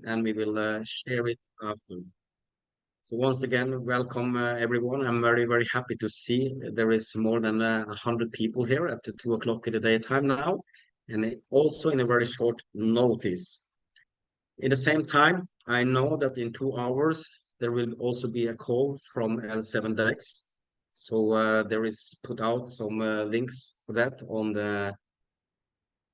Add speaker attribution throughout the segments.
Speaker 1: and we will share it after. So once again, welcome everyone. I'm very happy to see there is more than 100 people here at the 2 o'clock in the daytime now, and also in a very short notice. In the same time, I know that in 2 hours there will also be a call from L7DEX. So there is put out some links for that on the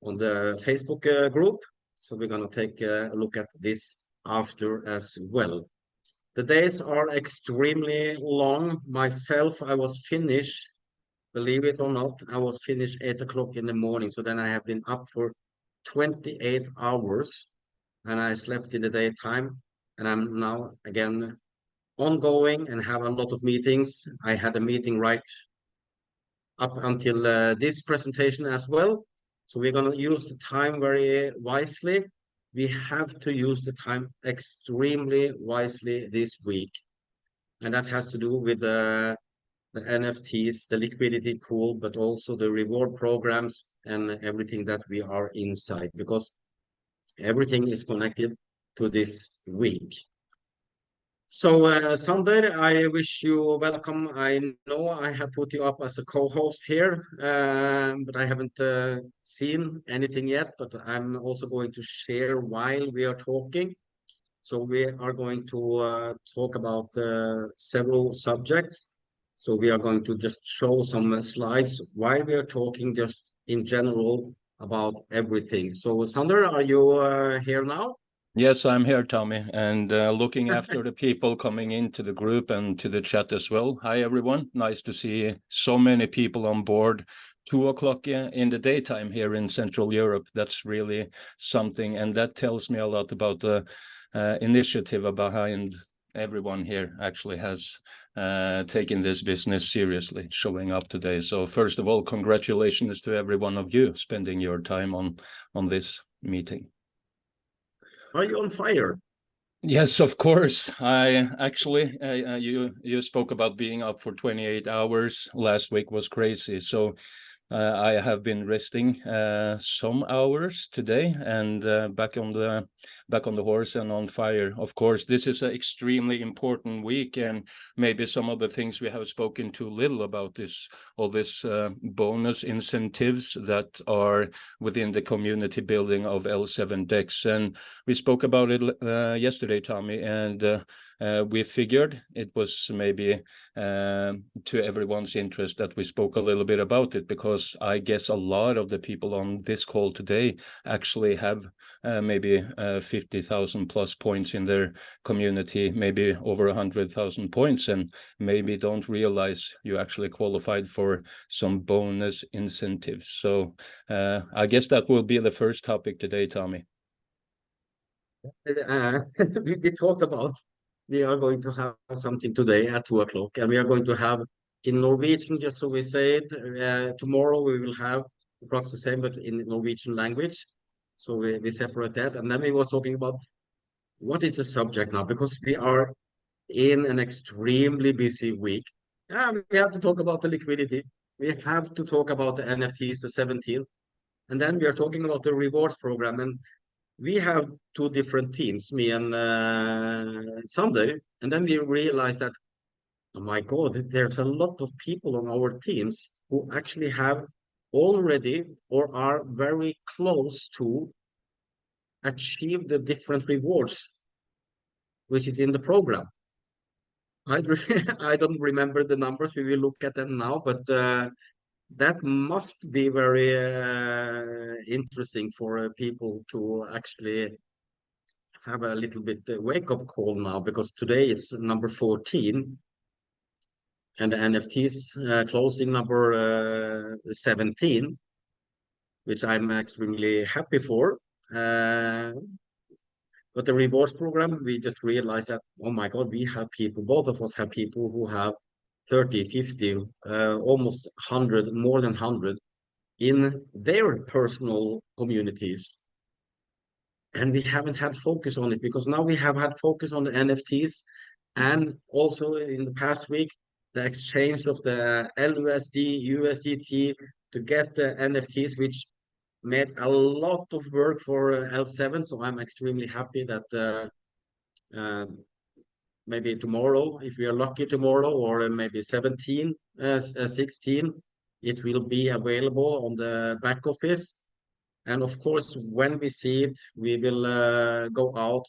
Speaker 1: Facebook group. So we're going to take a look at this after as well. The days are extremely long. Myself, I was finished, believe it or not, I was finished 8 o'clock in the morning. So then I have been up for 28 hours and I slept in the daytime. And I'm now again ongoing and have a lot of meetings. I had a meeting right up until this presentation as well. So we're going to use the time very wisely. We have to use the time extremely wisely this week. And that has to do with the NFTs, the liquidity pool, but also the reward programs and everything that we are inside, because everything is connected to this week. So, Sander, I wish you welcome. I know I have put you up as a co-host here, but I haven't seen anything yet, but I'm also going to share while we are talking. So we are going to talk about several subjects. So we are going to just show some slides while we are talking just in general about everything. So, Sander, are you here now?
Speaker 2: Yes, I'm here, Tommy, and looking after the people coming into the group and to the chat as well. Hi, everyone. Nice to see so many people on board. 2 o'clock in the daytime here in Central Europe. That's really something, and that tells me a lot about the initiative behind everyone here actually has taken this business seriously, showing up today. So first of all, congratulations to every one of you spending your time on this meeting.
Speaker 1: Are you on fire?
Speaker 2: Yes, of course. I actually, you spoke about being up for 28 hours. Last week was crazy. So I have been resting some hours today and back on the horse and on fire. Of course, this is an extremely important week, and maybe some of the things we have spoken too little about all this bonus incentives that are within the community building of L7DEX. And we spoke about it yesterday, Tommy, and we figured it was maybe to everyone's interest that we spoke a little bit about it, because I guess a lot of the people on this call today actually have maybe 50,000 plus points in their community, maybe over 100,000 points, and maybe don't realize you actually qualified for some bonus incentives. So I guess that will be the first topic today, Tommy.
Speaker 1: We talked about we are going to have something today at 2 o'clock, and we are going to have in Norwegian, just so we say it. Tomorrow we will have approximately the same, but in Norwegian language. So we separate that. And then we was talking about what is the subject now, because we are in an extremely busy week. We have to talk about the liquidity. We have to talk about the NFTs, the 17th. And then we are talking about the rewards program. And we have two different teams, me and Sander. And then we realized that, oh my God, there's a lot of people on our teams who actually have already or are very close to achieve the different rewards, which is in the program. I don't remember the numbers. We will look at them now, but that must be very interesting for people to actually have a little bit wake-up call now, because today is number 14 and the NFTs closing number 17, which I'm extremely happy for. But the rewards program, we just realized that, oh my God, we have people, both of us have people who have 30, 50, almost 100, more than 100 in their personal communities. And we haven't had focus on it, because now we have had focus on the NFTs, and also in the past week, the exchange of the LUSD, USDT to get the NFTs, which made a lot of work for L7, so I'm extremely happy that uh, maybe tomorrow, if we are lucky tomorrow, or maybe 16, it will be available on the back office. And of course, when we see it, we will go out,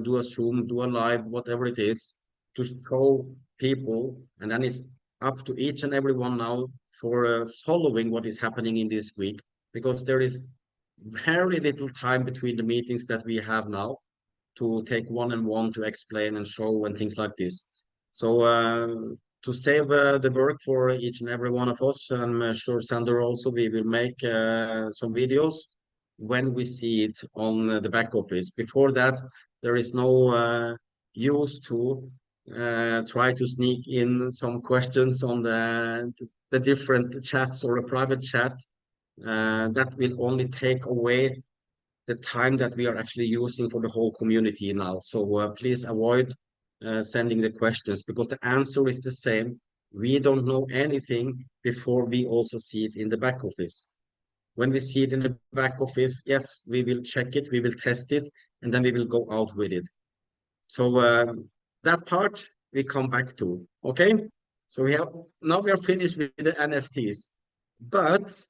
Speaker 1: do a Zoom, do a live, whatever it is, to show people. And then it's up to each and every one now for following what is happening in this week, because there is very little time between the meetings that we have now to take one-on-one to explain and show and things like this. So to save the work for each and every one of us, I'm sure Sander also, we will make some videos when we see it on the back office. Before that, there is no use to try to sneak in some questions on the different chats or a private chat. That will only take away the time that we are actually using for the whole community now. So please avoid sending the questions, because the answer is the same. We don't know anything before we also see it in the back office. When we see it in the back office, yes, we will check it, we will test it, and then we will go out with it. So that part we come back to. Okay. So we are finished with the NFTs, but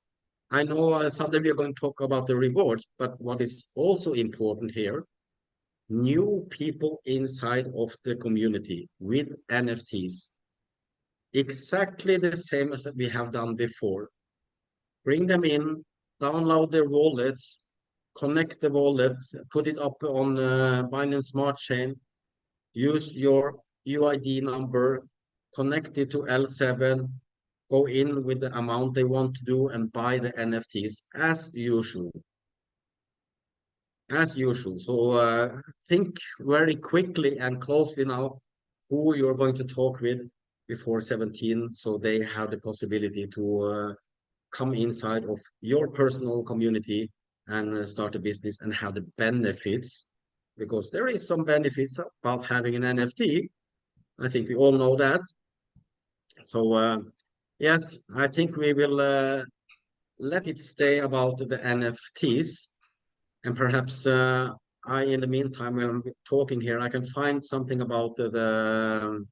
Speaker 1: I know someday we are going to talk about the rewards. But what is also important here, new people inside of the community with NFTs, exactly the same as we have done before. Bring them in, download their wallets, connect the wallet, put it up on Binance Smart Chain, use your UID number, connect it to L7, go in with the amount they want to do and buy the NFTs as usual. As usual. So think very quickly and closely now who you're going to talk with before 17, so they have the possibility to come inside of your personal community and start a business and have the benefits, because there is some benefits about having an NFT. I think we all know that. So yes, I think we will let it stay about the NFTs, and perhaps in the meantime, when I'm talking here, I can find something about the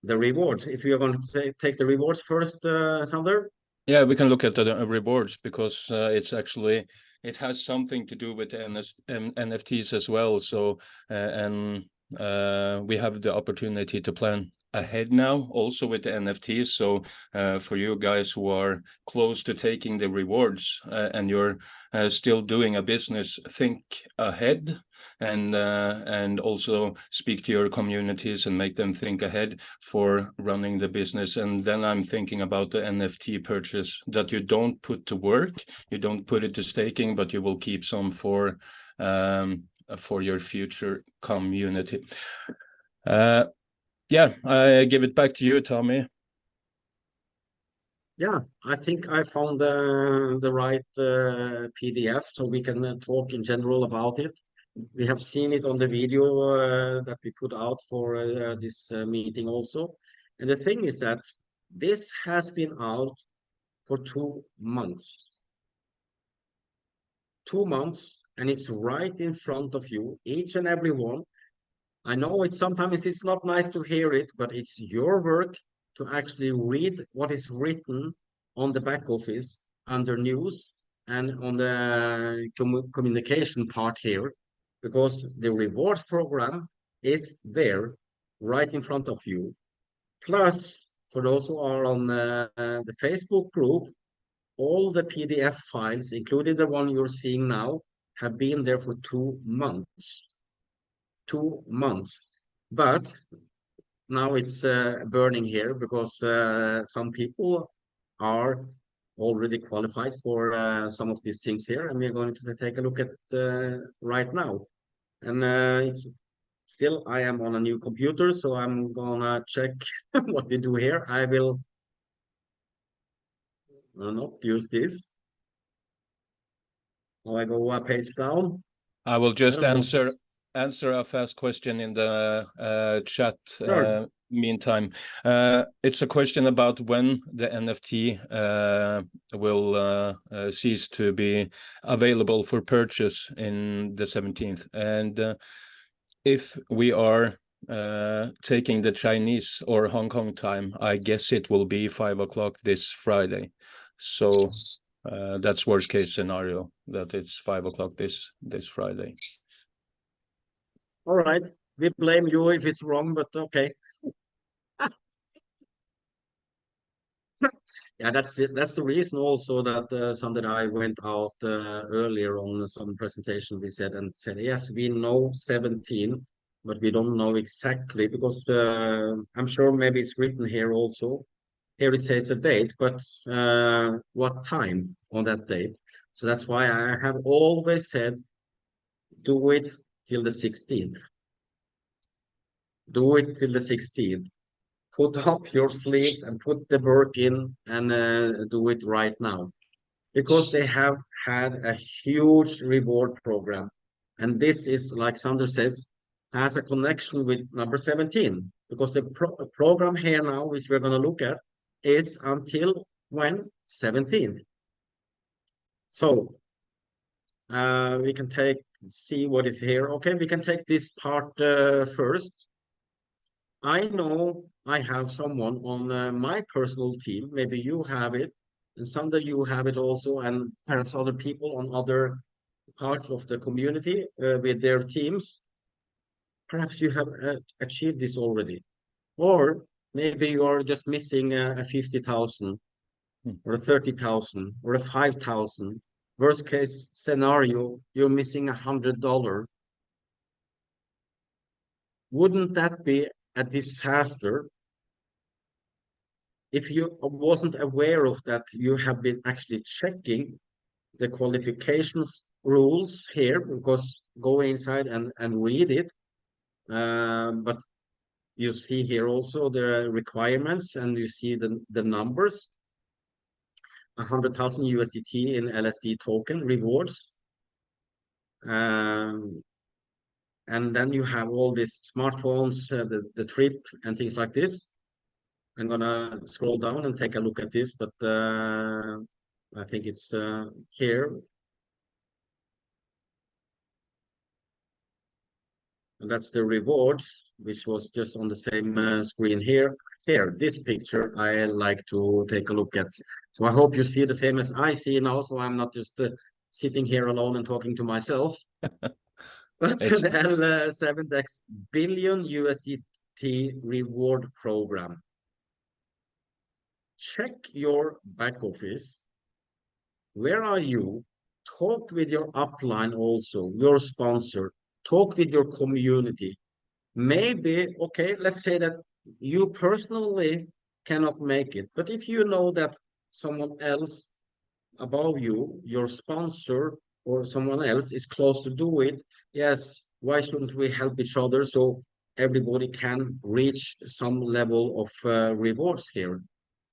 Speaker 1: rewards. If you're going to take the rewards first, Sander?
Speaker 2: Yeah, we can look at the rewards, because it has something to do with NFTs as well. So and we have the opportunity to plan ahead now also with the NFTs. So for you guys who are close to taking the rewards and you're still doing a business, think ahead, and also speak to your communities and make them think ahead for running the business. And then I'm thinking about the NFT purchase that you don't put to work, you don't put it to staking, but you will keep some for your future community. Yeah, I give it back to you, Tommy.
Speaker 1: Yeah, I think I found the right PDF, so we can talk in general about it. We have seen it on the video that we put out for this meeting also. And the thing is that this has been out for 2 months. 2 months, and it's right in front of you, each and every one. I know sometimes it's not nice to hear it, but it's your work to actually read what is written on the back office under news and on the communication part here, because the rewards program is there right in front of you. Plus, for those who are on the Facebook group, all the PDF files, including the one you're seeing now, have been there for 2 months. 2 months. But now it's burning here, because some people are already qualified for some of these things here, and we're going to take a look at right now. And it's still, I am on a new computer, so I'm gonna check what we do here. I will not use this. I go a page down.
Speaker 2: I will
Speaker 1: I
Speaker 2: just
Speaker 1: don't want to.
Speaker 2: answer a fast question in the chat.
Speaker 1: Sure.
Speaker 2: meantime. It's a question about when the NFT will cease to be available for purchase in the 17th. And if we are taking the Chinese or Hong Kong time, I guess it will be 5 o'clock this Friday. So that's worst case scenario, that it's 5 o'clock this Friday.
Speaker 1: All right. We blame you if it's wrong, but okay. Yeah, that's it. That's the reason also that Sander and I went out earlier on some presentation we said and said, yes, we know 17, but we don't know exactly because I'm sure maybe it's written here also. Here it says a date, but what time on that date? So that's why I have always said, do it till the 16th. Do it till the 16th. Put up your sleeves and put the work in and do it right now because they have had a huge reward program. And this is, like Sander says, has a connection with number 17 because the program here now, which we're going to look at, is until when? 17th. So we can see what is here. Okay, we can take this part first. I know I have someone on my personal team. Maybe you have it, and someday you have it also, and perhaps other people on other parts of the community with their teams. Perhaps you have achieved this already, or maybe you are just missing a 50,000 or a 30,000 or a 5,000. Worst case scenario, you're missing $100. Wouldn't that be a disaster if you wasn't aware of that? You have been actually checking the qualifications rules here because go inside and read it. But you see here also the requirements and you see the numbers. 100,000 USDT in LSD token rewards. And then you have all these smartphones, the trip and things like this. I'm gonna scroll down and take a look at this, but I think it's here. And that's the rewards, which was just on the same screen here. Here, this picture I like to take a look at. So I hope you see the same as I see now, so I'm not just sitting here alone and talking to myself. But
Speaker 2: It's
Speaker 1: the L7X billion USDT reward program. Check your back office. Where are you? Talk with your upline also, your sponsor. Talk with your community. Maybe, okay, let's say that you personally cannot make it, but if you know that someone else above you, your sponsor or someone else is close to do it, yes, why shouldn't we help each other so everybody can reach some level of rewards here?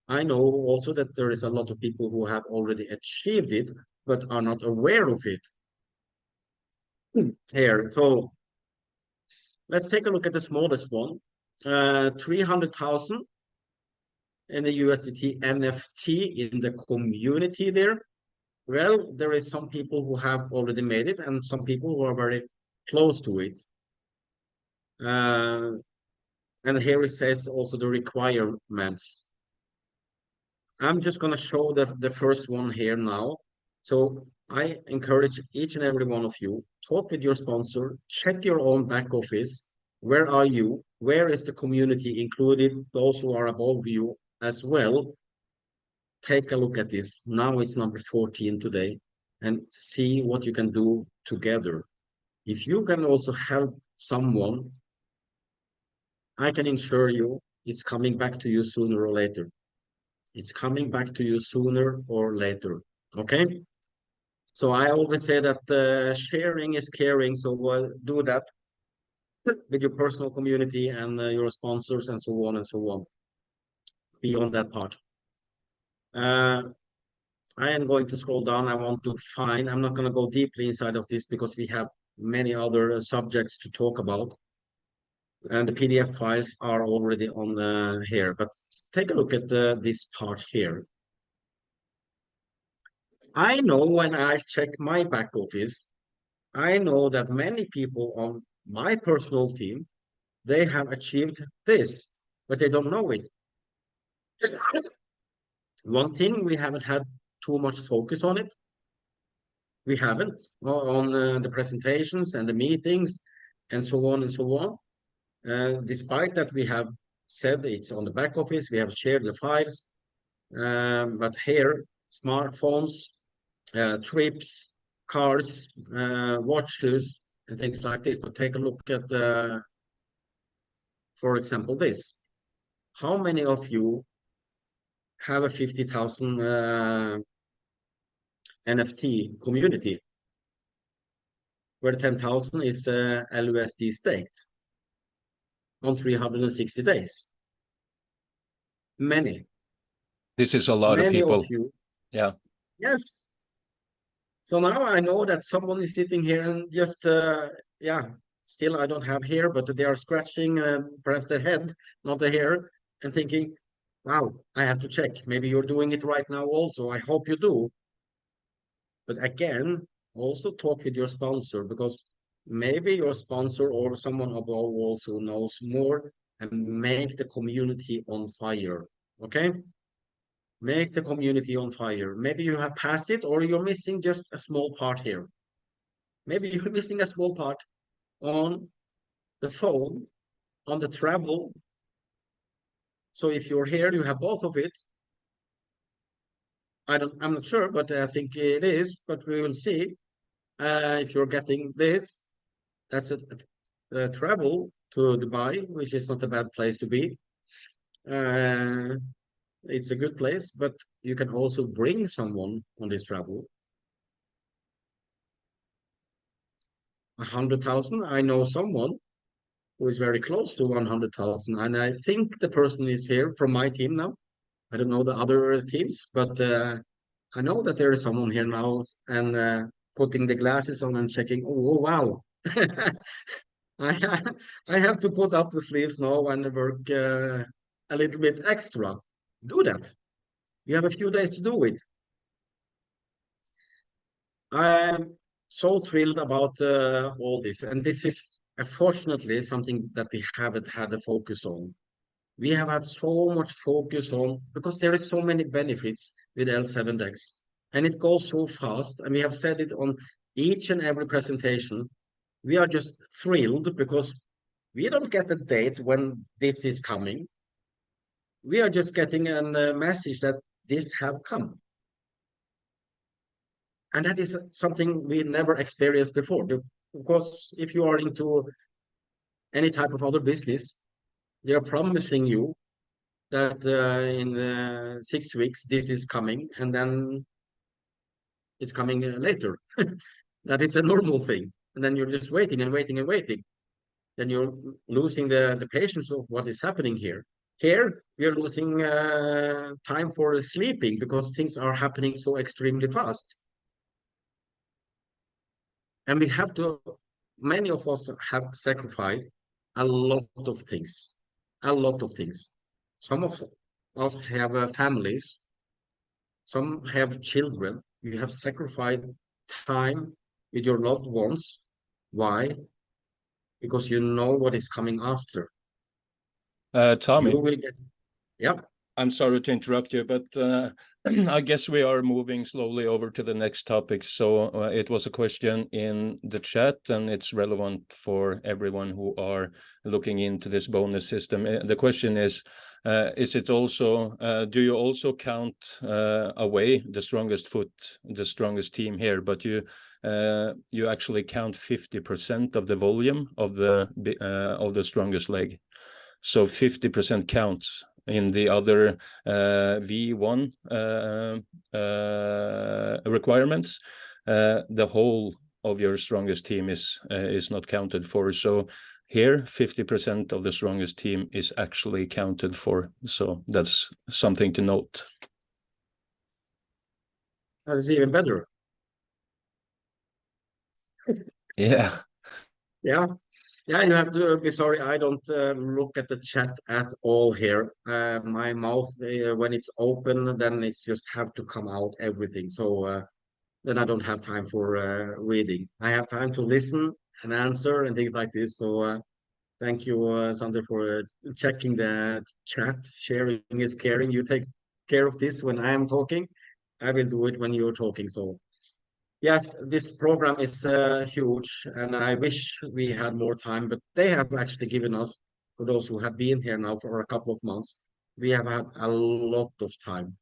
Speaker 1: I know also that there is a lot of people who have already achieved it, but are not aware of it here. So let's take a look at the smallest one. 300,000 in the USDT NFT in the community there. Well, there is some people who have already made it and some people who are very close to it. And here it says also the requirements. I'm just going to show the first one here now. So I encourage each and every one of you, talk with your sponsor, check your own back office. Where are you? Where is the community included? Those who are above you as well. Take a look at this. Now it's number 14 today and see what you can do together. If you can also help someone, I can assure you it's coming back to you sooner or later. It's coming back to you sooner or later. Okay? So I always say that sharing is caring. So do that with your personal community and your sponsors and so on and so on. Beyond that part. I am going to scroll down. I want to find, I'm not going to go deeply inside of this because we have many other subjects to talk about. and the PDF files are already on here. But take a look at this part here. I know when I check my back office, I know that many people on my personal team, they have achieved this, but they don't know it. One thing, we haven't had too much focus on it. We haven't on the presentations and the meetings and so on and so on. Despite that, we have said it's on the back office, we have shared the files, but here, smartphones, trips, cars, watches, and things like this. But take a look at, for example, this. How many of you have a 50,000 NFT community where 10,000 is LUSD staked on 360 days? Many,
Speaker 2: This is a lot of
Speaker 1: many of
Speaker 2: people.
Speaker 1: you.
Speaker 2: Yeah.
Speaker 1: Yes. So now I know that someone is sitting here and just, yeah, still I don't have hair, but they are scratching perhaps their head, not the hair, and thinking, wow, I have to check. Maybe you're doing it right now also. I hope you do. But again, also talk with your sponsor, because maybe your sponsor or someone above also knows more, and make the community on fire. Okay? Make the community on fire. Maybe you have passed it, or you're missing just a small part here. Maybe you're missing a small part on the phone, on the travel. So if you're here, you have both of it. I'm not sure, but I think it is, but we will see. If you're getting this, that's a travel to Dubai, which is not a bad place to be. Uh, it's a good place, but you can also bring someone on this travel. 100,000. I know someone who is very close to 100,000, and I think the person is here from my team now. I don't know the other teams, but I know that there is someone here now, and putting the glasses on and checking. Oh, wow. I I have to put up the sleeves now and work a little bit extra. Do that. You have a few days to do it. I'm so thrilled about all this, and this is unfortunately something that we haven't had a focus on. We have had so much focus on, because there is so many benefits with L7X, and it goes so fast, and we have said it on each and every presentation. We are just thrilled because we don't get a date when this is coming. We are just getting a message that this have come. And that is something we never experienced before. Of course, if you are into any type of other business, they are promising you that in 6 weeks this is coming, and then it's coming later. That is a normal thing. And then you're just waiting and waiting and waiting. Then you're losing the patience of what is happening here. Here, we are losing time for sleeping because things are happening so extremely fast. And we have to, many of us have sacrificed a lot of things, a lot of things. Some of us have families, some have children. You have sacrificed time with your loved ones. Why? Because you know what is coming after. You
Speaker 2: Tommy,
Speaker 1: will get, yeah.
Speaker 2: I'm sorry to interrupt you, but I guess we are moving slowly over to the next topic. So it was a question in the chat, and it's relevant for everyone who are looking into this bonus system. The question is it also, do you also count away the strongest foot, the strongest team here, but you actually count 50% of the volume of the strongest leg? So 50% counts. In the other V1 requirements, the whole of your strongest team is not counted for. So here, 50% of the strongest team is actually counted for. So that's something to note.
Speaker 1: That is even better.
Speaker 2: Yeah.
Speaker 1: Yeah. Yeah, you have to be sorry. I don't look at the chat at all here. My mouth, when it's open, then it's just have to come out everything. So then I don't have time for reading. I have time to listen and answer and things like this. So thank you, Sander, for checking the chat. Sharing is caring. You take care of this when I am talking. I will do it when you're talking. So yes, this program is huge, and I wish we had more time, but they have actually given us, for those who have been here now for a couple of months, we have had a lot of time.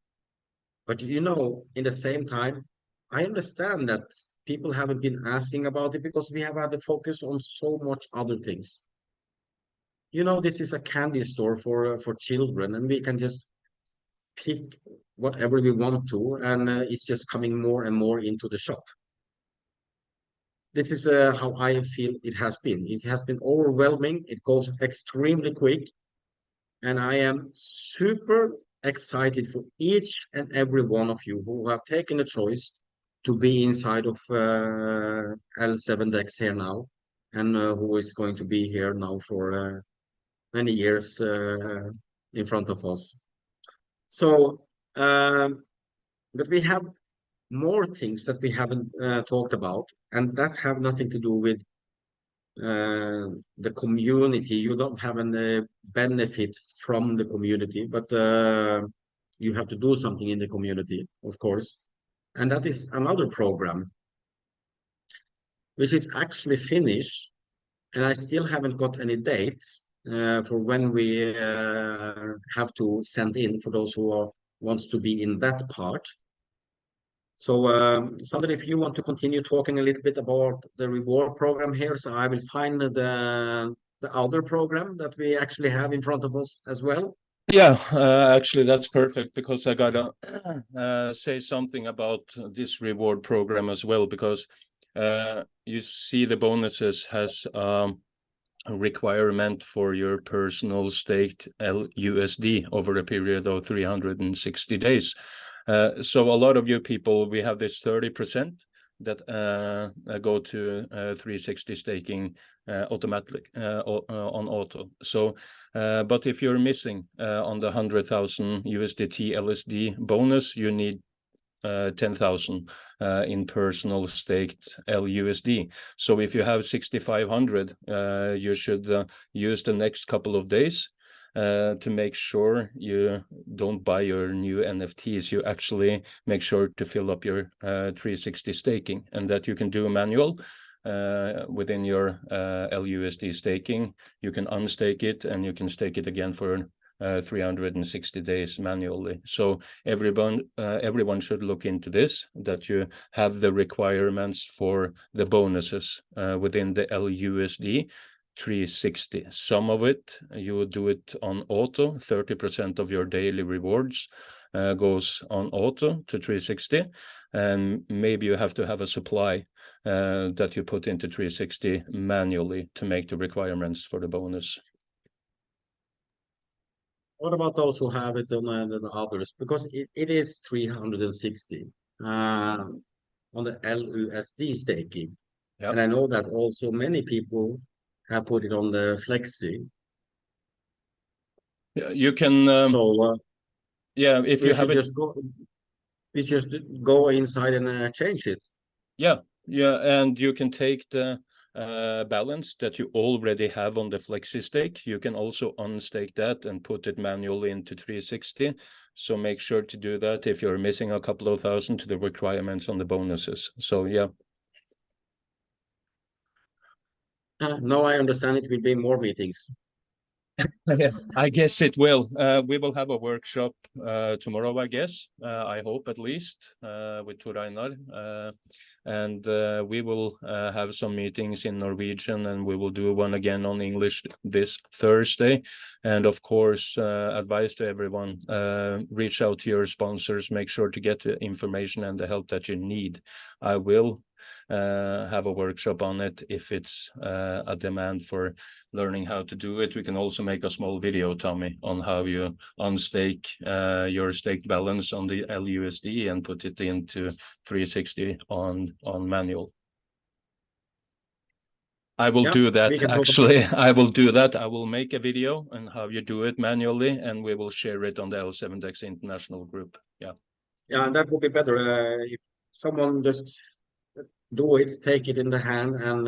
Speaker 1: But in the same time, I understand that people haven't been asking about it because we have had to focus on so much other things. This is a candy store for children, and we can just pick whatever we want to, and it's just coming more and more into the shop. This is how I feel it has been. It has been overwhelming. It goes extremely quick, and I am super excited for each and every one of you who have taken the choice to be inside of L7 Dex here now, and who is going to be here now for many years in front of us. So, but we have more things that we haven't talked about, and that have nothing to do with the community. You don't have any benefit from the community, but you have to do something in the community, of course. And that is another program, which is actually finished, and I still haven't got any dates for when we have to send in for those who wants to be in that part. So, Sander, if you want to continue talking a little bit about the reward program here, so I will find the other program that we actually have in front of us as well.
Speaker 2: Yeah, actually, that's perfect because I gotta say something about this reward program as well, because you see the bonuses has a requirement for your personal staked LUSD over a period of 360 days. So a lot of you people, we have this 30% that go to 360 staking automatically on auto. So, but if you're missing on the 100,000 USDT LSD bonus, you need 10,000 in personal staked LUSD. So if you have 6,500, you should use the next couple of days to make sure you don't buy your new NFTs. You actually make sure to fill up your 360 staking, and that you can do manual within your LUSD staking. You can unstake it and you can stake it again for 360 days manually. So everyone should look into this, that you have the requirements for the bonuses within the LUSD 360. Some of it, you would do it on auto. 30% of your daily rewards goes on auto to 360. And maybe you have to have a supply that you put into 360 manually to make the requirements for the bonus.
Speaker 1: What about those who have it on the others? Because it is 360 on the LUSD staking.
Speaker 2: Yep.
Speaker 1: And I know that also many people have put it on the Flexi.
Speaker 2: Yeah, you can.
Speaker 1: So
Speaker 2: Yeah, if you have it.
Speaker 1: We just go inside and change it.
Speaker 2: Yeah, and you can take the balance that you already have on the flexi stake. You can also unstake that and put it manually into 360. So make sure to do that if you're missing a couple of thousand to the requirements on the bonuses. So yeah.
Speaker 1: No, I understand it will be more meetings.
Speaker 2: I guess it will. We will have a workshop tomorrow, I guess. I hope at least with Tor Einar. And we will have some meetings in Norwegian, and we will do one again on English this Thursday. And of course, advice to everyone, reach out to your sponsors, make sure to get the information and the help that you need. I will have a workshop on it if it's a demand for learning how to do it. We can also make a small video, Tommy, on how you unstake your staked balance on the LUSD and put it into 360 on manual. I will
Speaker 1: Yeah,
Speaker 2: do
Speaker 1: we
Speaker 2: that.
Speaker 1: can talk about
Speaker 2: Actually, I will do that. I will make a video on how you do it manually, and we will share it on the L7DEX International group. Yeah.
Speaker 1: yeah, and that would be better if someone just do it, take it in the hand, and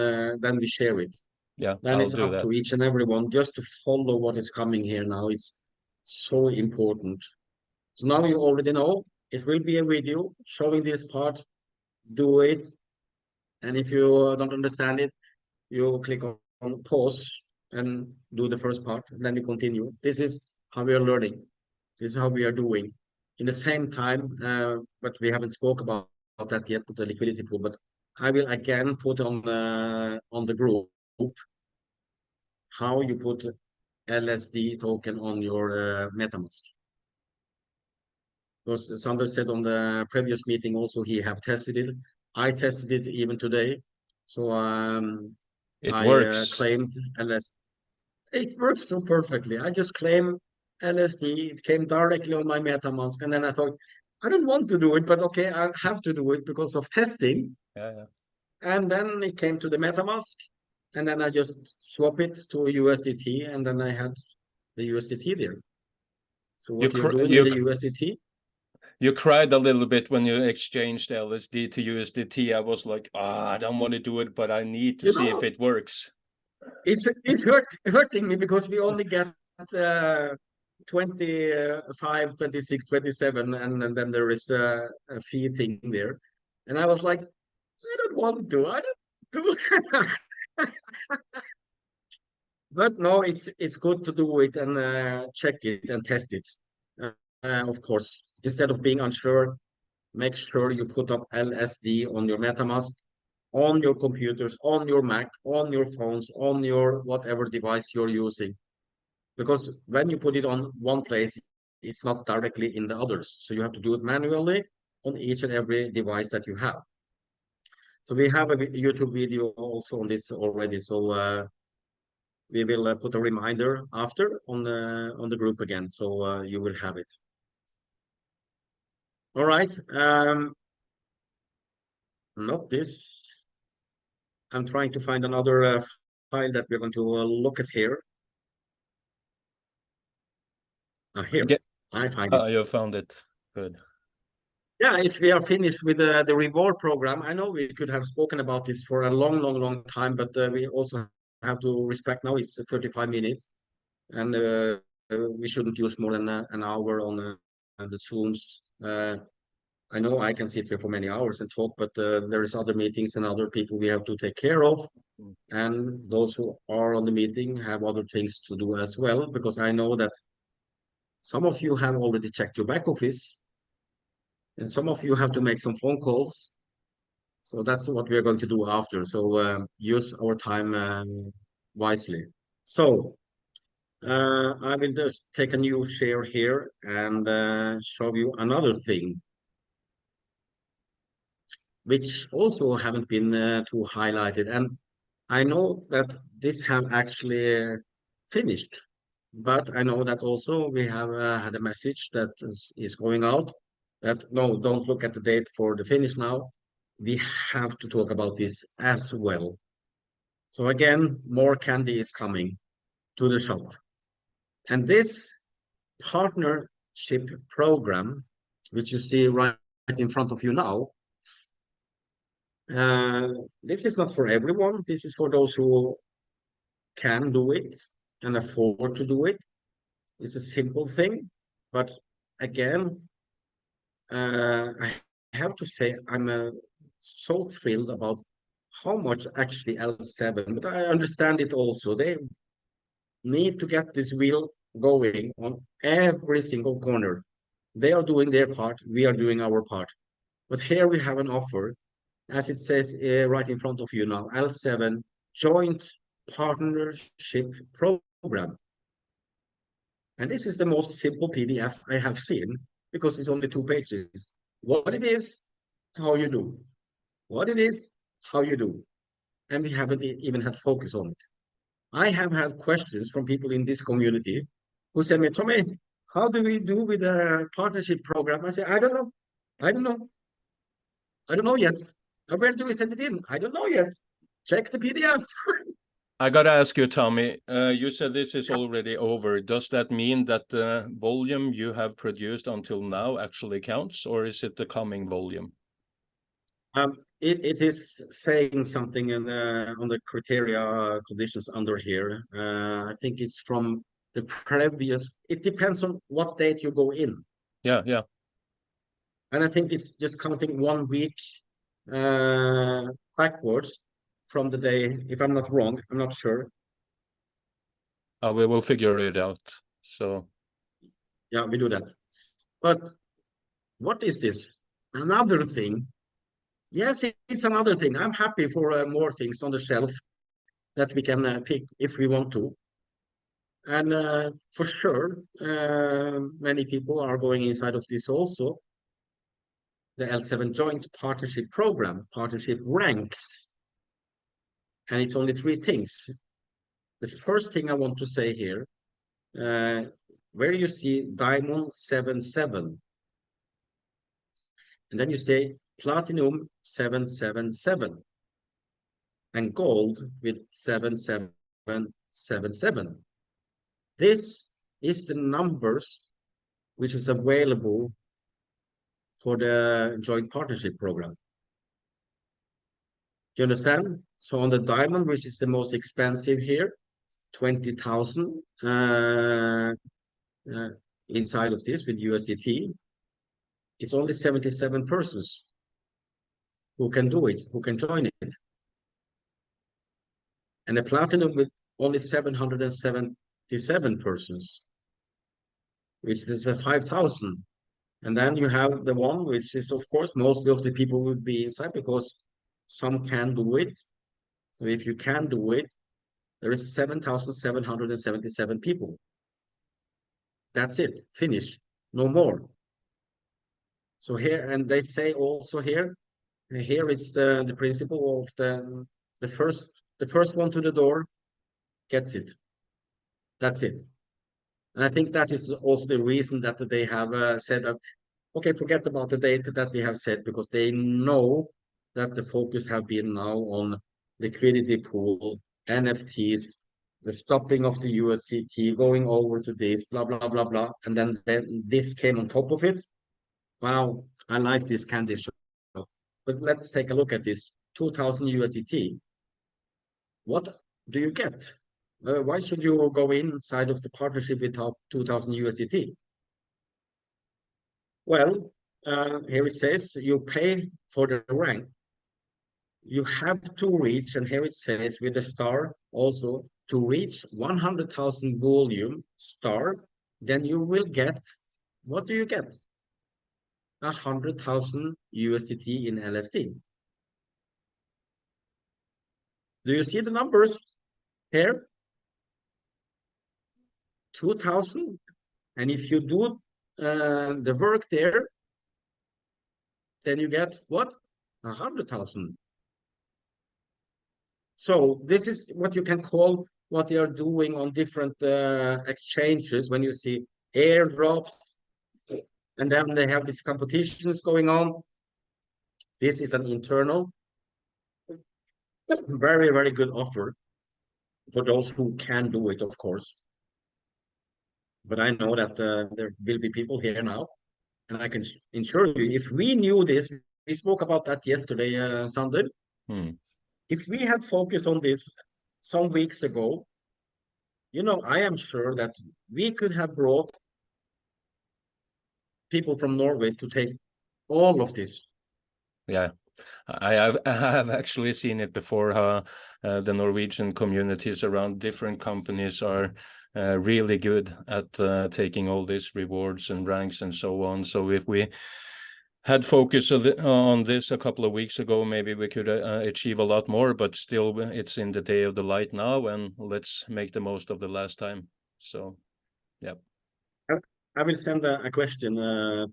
Speaker 1: then we share it.
Speaker 2: Yeah,
Speaker 1: Then
Speaker 2: I'll
Speaker 1: it's
Speaker 2: do
Speaker 1: up
Speaker 2: that.
Speaker 1: to each and everyone just to follow what is coming here now. It's so important. So now you already know it will be a video showing this part. Do it, and if you don't understand it, you click on pause and do the first part, and then you continue. This is how we are learning. This is how we are doing. In the same time, but we haven't spoke about that yet, the liquidity pool. But I will again put on the group how you put LSD token on your MetaMask. Because Sander said on the previous meeting also he have tested it. I tested it even today. So
Speaker 2: It
Speaker 1: I
Speaker 2: works.
Speaker 1: claimed LSD. It works so perfectly. I just claim LSD. It came directly on my MetaMask, and then I thought, I don't want to do it, but okay, I have to do it because of testing.
Speaker 2: Yeah, yeah.
Speaker 1: And then it came to the MetaMask, and then I just swap it to USDT, and then I had the USDT there. So
Speaker 2: You
Speaker 1: what you're
Speaker 2: cr
Speaker 1: doing with
Speaker 2: you
Speaker 1: the USDT,
Speaker 2: you cried a little bit when you exchanged LSD to USDT. I was like, I don't want to do it, but I need to
Speaker 1: you
Speaker 2: see if
Speaker 1: know,
Speaker 2: it works.
Speaker 1: it's hurting me because we only get uh, 25, 26, 27, and then there is a fee thing there. And I was like, I don't want to. I don't do. But no, it's good to do it and check it and test it. Of course, instead of being unsure, make sure you put up LSD on your MetaMask, on your computers, on your Mac, on your phones, on your whatever device you're using. Because when you put it on one place, it's not directly in the others. So you have to do it manually on each and every device that you have. So we have a YouTube video also on this already. So we will put a reminder after on the group again. So you will have it. All right. Not this. I'm trying to find another file that we're going to look at here. Here,
Speaker 2: Get,
Speaker 1: I find it.
Speaker 2: you found it. Good.
Speaker 1: Yeah, if we are finished with the reward program, I know we could have spoken about this for a long, long, long time, but we also have to respect now it's 35 minutes, and we shouldn't use more than an hour on the Zooms. I know I can sit here for many hours and talk, but there is other meetings and other people we have to take care of,
Speaker 2: Mm.
Speaker 1: and those who are on the meeting have other things to do as well, because I know that some of you have already checked your back office, and some of you have to make some phone calls. So that's what we are going to do after. So use our time wisely. So I will just take a new share here and show you another thing, which also haven't been too highlighted. And I know that this have actually finished, but I know that also we have had a message that is going out that no, don't look at the date for the finish now. We have to talk about this as well. So again, more candy is coming to the shop. And this partnership program, which you see right in front of you now, uh, this is not for everyone. This is for those who can do it and afford to do it. It's a simple thing, but again, I have to say I'm so thrilled about how much actually L7, but I understand it also. They need to get this wheel going on every single corner. They are doing their part, we are doing our part. But here we have an offer, as it says right in front of you now, L7 Joint Partnership Program. And this is the most simple PDF I have seen because it's only 2 pages. What it is, how you do. What it is, how you do. And we haven't even had focus on it. I have had questions from people in this community who said me, Tommy, how do we do with the partnership program? I said, I don't know. I don't know. I don't know yet. Where do we send it in? I don't know yet. Check the PDF.
Speaker 2: I gotta ask you, Tommy, you said this is already over. Does that mean that the volume you have produced until now actually counts, or is it the coming volume?
Speaker 1: It is saying something in on the criteria conditions under here. I think it's from the previous. It depends on what date you go in,
Speaker 2: Yeah, yeah.
Speaker 1: and I think it's just counting 1 week uh, backwards from the day. If I'm not wrong, I'm not sure.
Speaker 2: We will figure it out. So,
Speaker 1: Yeah, we do that. But what is this? Another thing. Yes, it's another thing. I'm happy for more things on the shelf that we can pick if we want to. And for sure, many people are going inside of this also. The L7 Joint Partnership Program, partnership ranks. And it's only three things. The first thing I want to say here, uh, where you see Diamond 77, and then you say Platinum 777, and Gold with 7777. This is the numbers which is available for the joint partnership program. You understand? So on the diamond, which is the most expensive here, 20,000 uh, inside of this with USDT, it's only 77 persons who can do it, who can join it. And the platinum with only 777 persons, which is a 5,000. And then you have the one, which is, of course, mostly of the people would be inside because some can do it. So if you can do it, there is 7,777 people. That's it, finish, no more. So here, and they say also here, here it's the principle of the first one to the door gets it. That's it. And I think that is also the reason that they have said that, okay, forget about the date that we have said, because they know that the focus have been now on liquidity pool, NFTs, the stopping of the USDT, going over to this, blah, blah, blah, blah. And then this came on top of it. Wow, I like this candy shop. But let's take a look at this 2000 USDT. What do you get? Why should you go inside of the partnership without 2000 USDT? Well, here it says you pay for the rank. You have to reach, and here it says with the star also, to reach 100,000 volume star, then you will get, what do you get? 100,000 USDT in LSD. Do you see the numbers here? 2,000. And if you do the work there, then you get what? 100,000. So this is what you can call what they are doing on different exchanges when you see airdrops, and then they have these competitions going on. This is an internal, very, very good offer for those who can do it, of course. But I know that there will be people here now, and I can ensure you, if we knew this, we spoke about that yesterday, Sander.
Speaker 2: hmm.
Speaker 1: If we had focused on this some weeks ago, I am sure that we could have brought people from Norway to take all of this.
Speaker 2: Yeah. I have actually seen it before, how the Norwegian communities around different companies are really good at taking all these rewards and ranks and so on. So if we had focused on this a couple of weeks ago, maybe we could achieve a lot more, but still it's in the day of the light now, and let's make the most of the last time. So, yeah.
Speaker 1: I I will send a question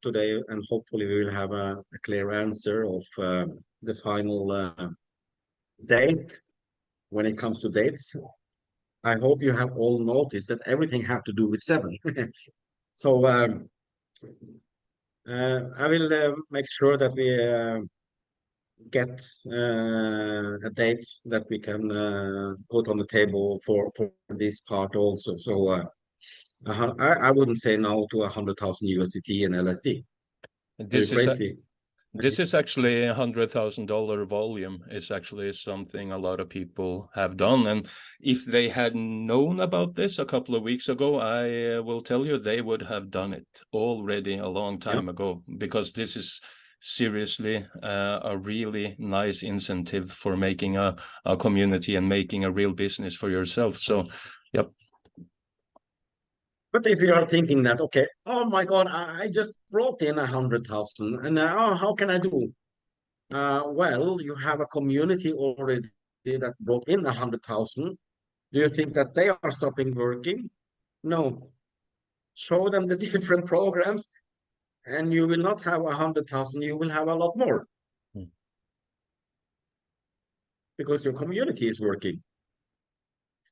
Speaker 1: today, and hopefully we will have a clear answer of the final date when it comes to dates. I hope you have all noticed that everything have to do with seven. So I will make sure that get a date that we can put on the table for this part also. So I wouldn't say no to 100,000 USDT and LSD. Are you
Speaker 2: This is
Speaker 1: crazy?
Speaker 2: This is actually $100,000 volume is actually something a lot of people have done. And if they had known about this a couple of weeks ago, I will tell you they would have done it already a long
Speaker 1: Yeah.
Speaker 2: time ago, because this is seriously a really nice incentive for making a community and making a real business for yourself. So, yep.
Speaker 1: But if you are thinking that, okay, oh my God, I just brought in 100,000, and now how can I do? Well, you have a community already that brought in 100,000. Do you think that they are stopping working? No. Show them the different programs, and you will not have 100,000. You will have a lot more
Speaker 2: Mm.
Speaker 1: because your community is working.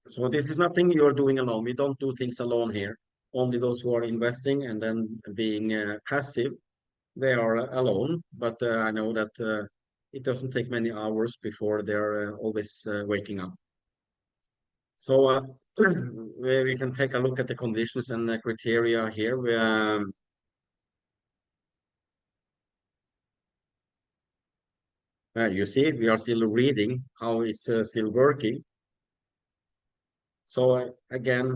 Speaker 1: So this is nothing you're doing alone. We don't do things alone here. Only those who are investing and then being passive, they are alone. But I know that it doesn't take many hours before they're always waking up. So we can take a look at the conditions and the criteria here. You see, we are still reading how it's still working. So again,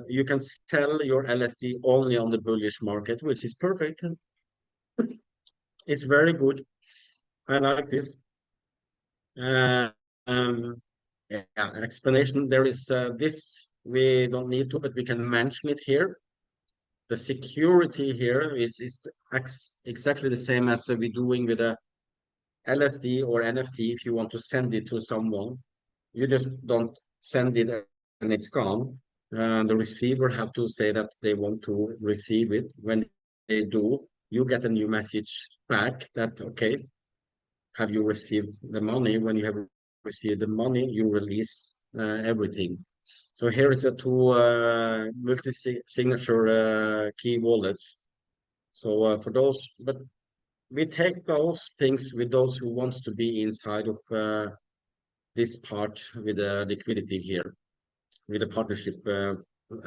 Speaker 1: you can sell your LSD only on the bullish market, which is perfect. It's very good. I like this. Uh, um, yeah, explanation. There is this, we don't need to, but we can mention it here. The security here is exactly the same as we're doing with a LSD or NFT. If you want to send it to someone, you just don't send it and it's gone. The receiver have to say that they want to receive it. When they do, you get a new message back that, okay, have you received the money? When you have received the money, you release everything. So here is a two multi-signature key wallets. So for those, but we take those things with those who wants to be inside of this part with the liquidity here, with the partnership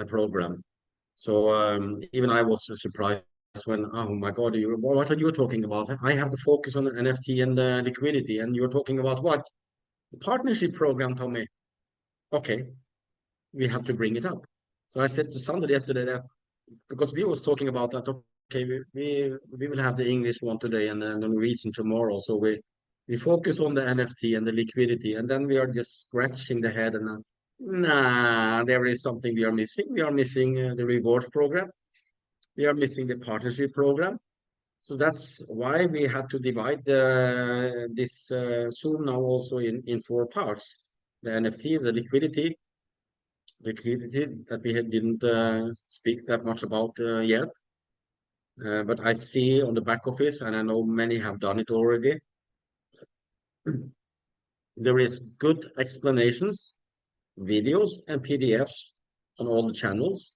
Speaker 1: program. So even I was surprised when, oh my God, what are you talking about? I have to focus on NFT and liquidity, and you're talking about what? The partnership program, Tommy. Okay, we have to bring it up. So I said to somebody yesterday that because we was talking about that, okay, we will have the English one today and then the Norwegian tomorrow. So we focus on the NFT and the liquidity, and then we are just scratching the head and nah, there is something we are missing. We are missing the reward program. We are missing the partnership program. So that's why we had to divide this Zoom now also in four parts: the NFT, the liquidity that we didn't speak that much about yet. But I see on the back office, and I know many have done it already. There is good explanations, videos, and PDFs on all the channels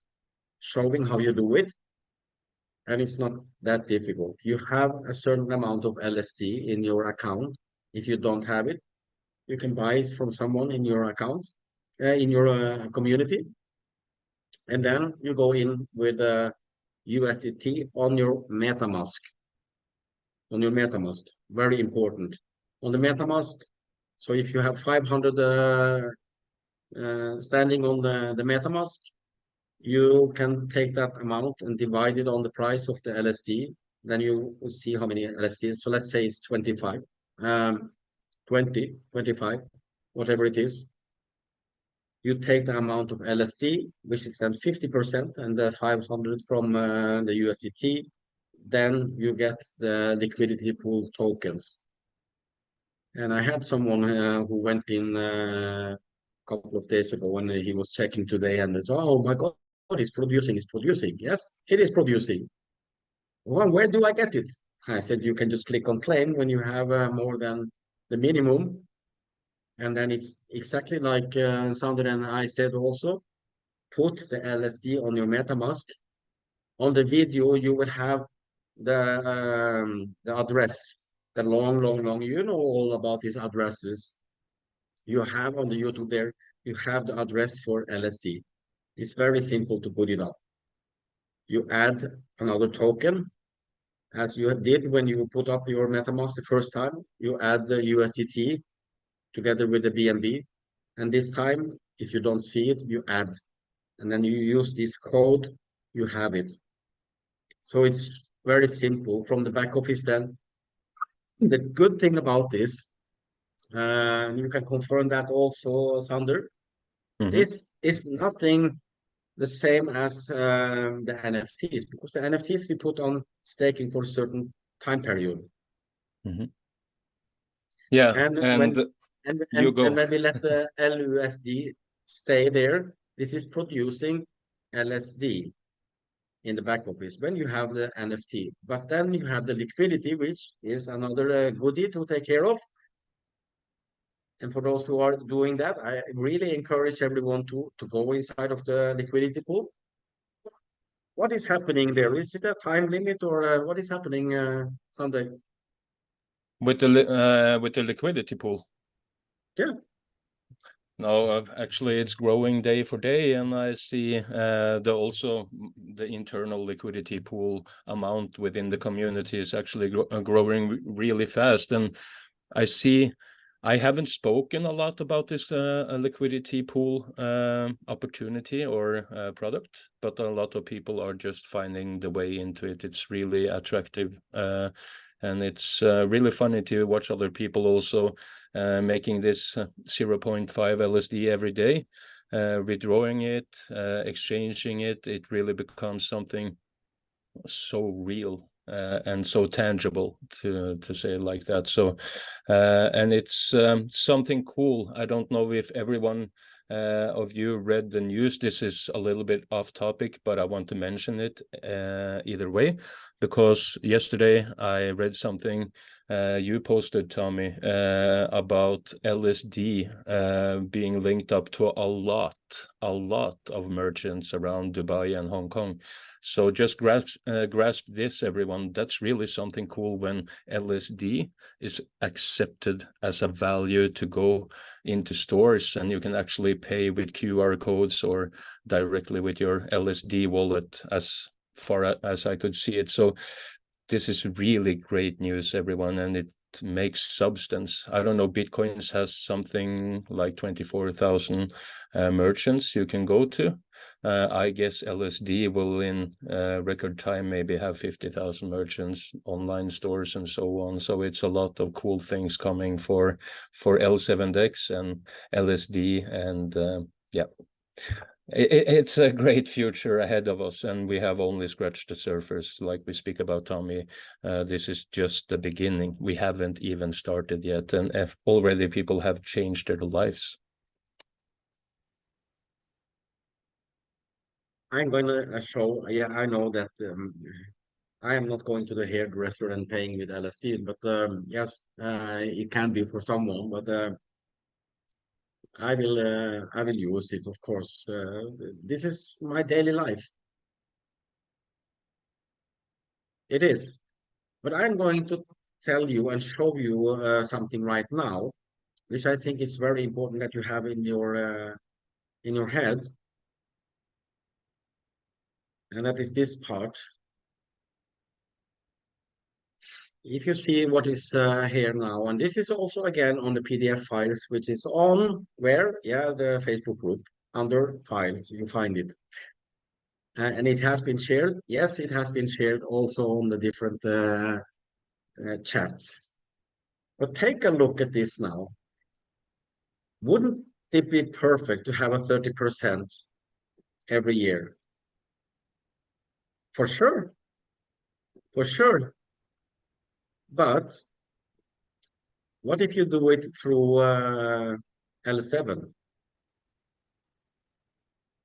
Speaker 1: showing how you do it. And it's not that difficult. You have a certain amount of LSD in your account. If you don't have it, you can buy it from someone in your account, in your community. And then you go in with USDT on your MetaMask. Very important. On the MetaMask, so if you have 500 standing on the MetaMask, you can take that amount and divide it on the price of the LSD. Then you will see how many LSD. So let's say it's 25, 20, 25, whatever it is. You take the amount of LSD, which is then 50%, and the 500 from the USDT. Then you get the liquidity pool tokens. And I had someone who went in a couple of days ago when he was checking today, and it's, oh my God, it's producing, it's producing. Yes, it is producing. Well, where do I get it? I said, you can just click on claim when you have more than the minimum. And then it's exactly like Sander and I said also, put the LSD on your MetaMask. On the video, you will have the address the long, you know all about these addresses. You have on the YouTube there, you have the address for LSD. It's very simple to put it up. You add another token, as you did when you put up your MetaMask the first time. You add the USDT together with the BNB. And this time, if you don't see it, you add. And then you use this code, you have it. So it's very simple from the back office then. The good thing about this, you can confirm that also, Sander,
Speaker 2: Mm-hmm.
Speaker 1: this is nothing the same as the NFTs, because the NFTs we put on staking for a certain time period.
Speaker 2: Mm-hmm. Yeah,
Speaker 1: And
Speaker 2: and
Speaker 1: when
Speaker 2: you
Speaker 1: and
Speaker 2: go.
Speaker 1: when we let the LUSD stay there, this is producing LSD in the back office when you have the NFT. But then you have the liquidity, which is another goodie to take care of. And for those who are doing that, I really encourage everyone to go inside of the liquidity pool. What is happening there? Is it a time limit or what is happening Sunday?
Speaker 2: With the liquidity pool.
Speaker 1: Yeah,
Speaker 2: No, actually, it's growing day for day, and I see the internal liquidity pool amount within the community is actually growing really fast. And I see, I haven't spoken a lot about this liquidity pool opportunity or product, but a lot of people are just finding the way into it. It's really attractive, and it's really funny to watch other people also making this 0.5 LSD every day, withdrawing it, exchanging it. It really becomes something so real and so tangible, to say it like that. So and it's something cool. I don't know if everyone of you read the news. This is a little bit off topic, but I want to mention it either way, because yesterday I read something you posted, Tommy, about LSD being linked up to a lot of merchants around Dubai and Hong Kong. So just grasp this, everyone. That's really something cool when LSD is accepted as a value to go into stores, and you can actually pay with QR codes or directly with your LSD wallet, as far as I could see it. So this is really great news, everyone, and it makes substance. I don't know, Bitcoins has something like 24,000 merchants you can go to. I guess LSD will in record time maybe have 50,000 merchants, online stores, and so on. So it's a lot of cool things coming for L7X and LSD, and yeah. It's a great future ahead of us, and we have only scratched the surface. Like we speak about, Tommy, this is just the beginning. We haven't even started yet, and already people have changed their lives.
Speaker 1: I'm going to show. Yeah, I know that I am not going to the hairdresser and paying with LSD, but yes, it can be for someone. But I will use it, of course. This is my daily life. It is. But I'm going to tell you and show you something right now, which I think is very important that you have in your head, and that is this part. If you see what is here now, and this is also again on the PDF files, which is on where? Yeah, the Facebook group under files, you find it. And it has been shared. Yes, it has been shared also on the different chats. But take a look at this now. Wouldn't it be perfect to have a 30% every year? For sure, for sure. But what if you do it through L7?